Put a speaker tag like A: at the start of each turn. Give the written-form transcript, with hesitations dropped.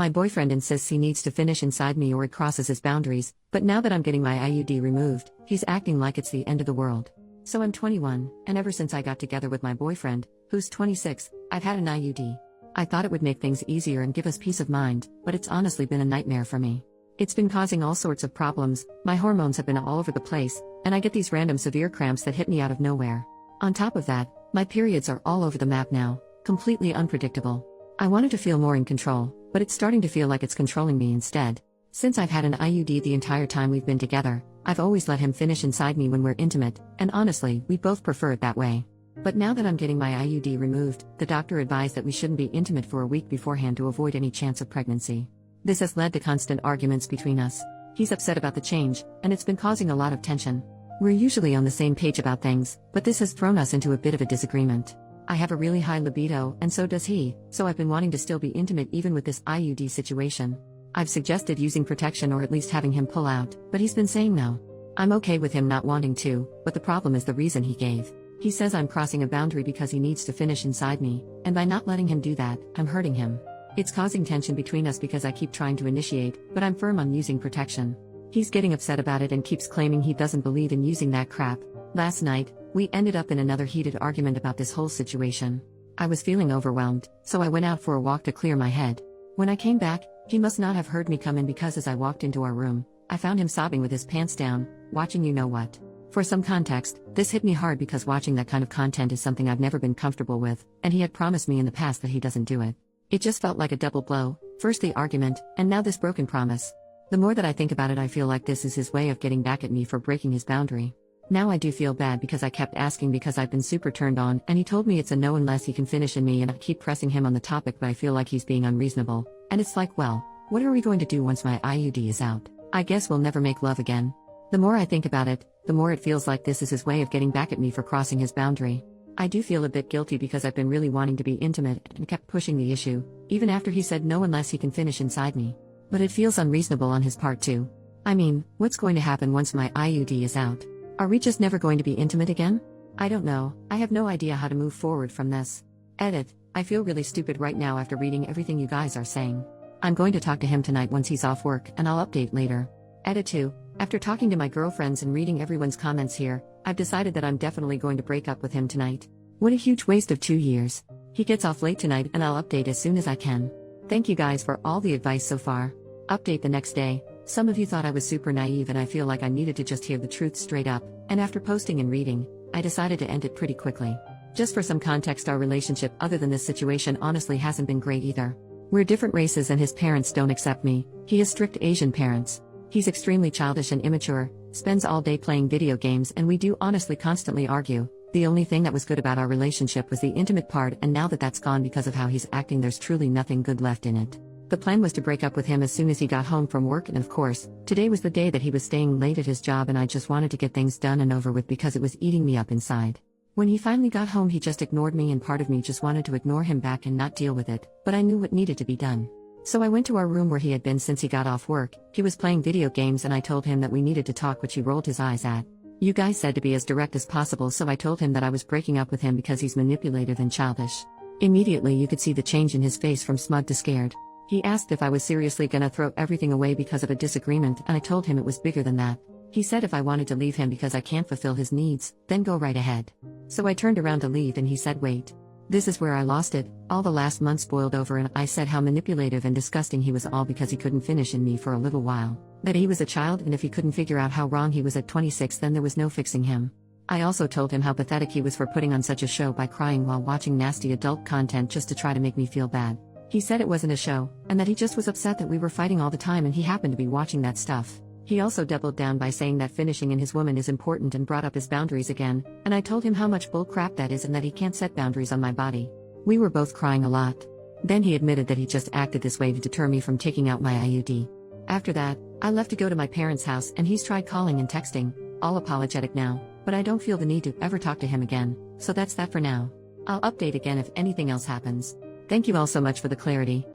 A: My boyfriend insists he needs to finish inside me or it crosses his boundaries, but now that I'm getting my IUD removed, he's acting like it's the end of the world. So I'm 21, and ever since I got together with my boyfriend, who's 26, I've had an IUD. I thought it would make things easier and give us peace of mind, but it's honestly been a nightmare for me. It's been causing all sorts of problems, my hormones have been all over the place, and I get these random severe cramps that hit me out of nowhere. On top of that, my periods are all over the map now, completely unpredictable. I wanted to feel more in control, but it's starting to feel like it's controlling me instead. Since I've had an IUD the entire time we've been together, I've always let him finish inside me when we're intimate, and honestly, we both prefer it that way. But now that I'm getting my IUD removed, the doctor advised that we shouldn't be intimate for a week beforehand to avoid any chance of pregnancy. This has led to constant arguments between us. He's upset about the change, and it's been causing a lot of tension. We're usually on the same page about things, but this has thrown us into a bit of a disagreement. I have a really high libido, and so does he, so I've been wanting to still be intimate even with this IUD situation. I've suggested using protection or at least having him pull out, but he's been saying no. I'm okay with him not wanting to, but the problem is the reason he gave. He says I'm crossing a boundary because he needs to finish inside me, and by not letting him do that, I'm hurting him. It's causing tension between us because I keep trying to initiate, but I'm firm on using protection. He's getting upset about it and keeps claiming he doesn't believe in using that crap. Last night, we ended up in another heated argument about this whole situation. I was feeling overwhelmed, so I went out for a walk to clear my head. When I came back, he must not have heard me come in because as I walked into our room, I found him sobbing with his pants down, watching you know what. For some context, this hit me hard because watching that kind of content is something I've never been comfortable with, and he had promised me in the past that he doesn't do it. It just felt like a double blow, first the argument, and now this broken promise. The more that I think about it, I feel like this is his way of getting back at me for breaking his boundary. Now I do feel bad because I kept asking because I've been super turned on, and he told me it's a no unless he can finish in me, and I keep pressing him on the topic, but I feel like he's being unreasonable. And it's like, well, what are we going to do once my IUD is out? I guess we'll never make love again. The more I think about it, the more it feels like this is his way of getting back at me for crossing his boundary. I do feel a bit guilty because I've been really wanting to be intimate and kept pushing the issue, even after he said no unless he can finish inside me. But it feels unreasonable on his part too. I mean, what's going to happen once my IUD is out? Are we just never going to be intimate again? I don't know, I have no idea how to move forward from this. Edit, I feel really stupid right now after reading everything you guys are saying. I'm going to talk to him tonight once he's off work, and I'll update later. Edit 2, after talking to my girlfriends and reading everyone's comments here, I've decided that I'm definitely going to break up with him tonight. What a huge waste of 2 years. He gets off late tonight and I'll update as soon as I can. Thank you guys for all the advice so far. Update the next day. Some of you thought I was super naive and I feel like I needed to just hear the truth straight up, and after posting and reading, I decided to end it pretty quickly. Just for some context, our relationship other than this situation honestly hasn't been great either. We're different races and his parents don't accept me. He has strict Asian parents. He's extremely childish and immature, spends all day playing video games, and we do honestly constantly argue. The only thing that was good about our relationship was the intimate part, and now that that's gone because of how he's acting, there's truly nothing good left in it. The plan was to break up with him as soon as he got home from work, and of course, today was the day that he was staying late at his job, and I just wanted to get things done and over with because it was eating me up inside. When he finally got home, he just ignored me, and part of me just wanted to ignore him back and not deal with it, but I knew what needed to be done. So I went to our room where he had been since he got off work. He was playing video games and I told him that we needed to talk, which he rolled his eyes at. You guys said to be as direct as possible, so I told him that I was breaking up with him because he's manipulative and childish. Immediately you could see the change in his face from smug to scared. He asked if I was seriously gonna throw everything away because of a disagreement, and I told him it was bigger than that. He said if I wanted to leave him because I can't fulfill his needs, then go right ahead. So I turned around to leave and he said wait. This is where I lost it. All the last months boiled over and I said how manipulative and disgusting he was, all because he couldn't finish in me for a little while. That he was a child, and if he couldn't figure out how wrong he was at 26, then there was no fixing him. I also told him how pathetic he was for putting on such a show by crying while watching nasty adult content just to try to make me feel bad. He said it wasn't a show, and that he just was upset that we were fighting all the time and he happened to be watching that stuff. He also doubled down by saying that finishing in his woman is important and brought up his boundaries again, and I told him how much bull crap that is and that he can't set boundaries on my body. We were both crying a lot. Then he admitted that he just acted this way to deter me from taking out my IUD. After that, I left to go to my parents' house, and he's tried calling and texting, all apologetic now, but I don't feel the need to ever talk to him again, so that's that for now. I'll update again if anything else happens. Thank you all so much for the clarity.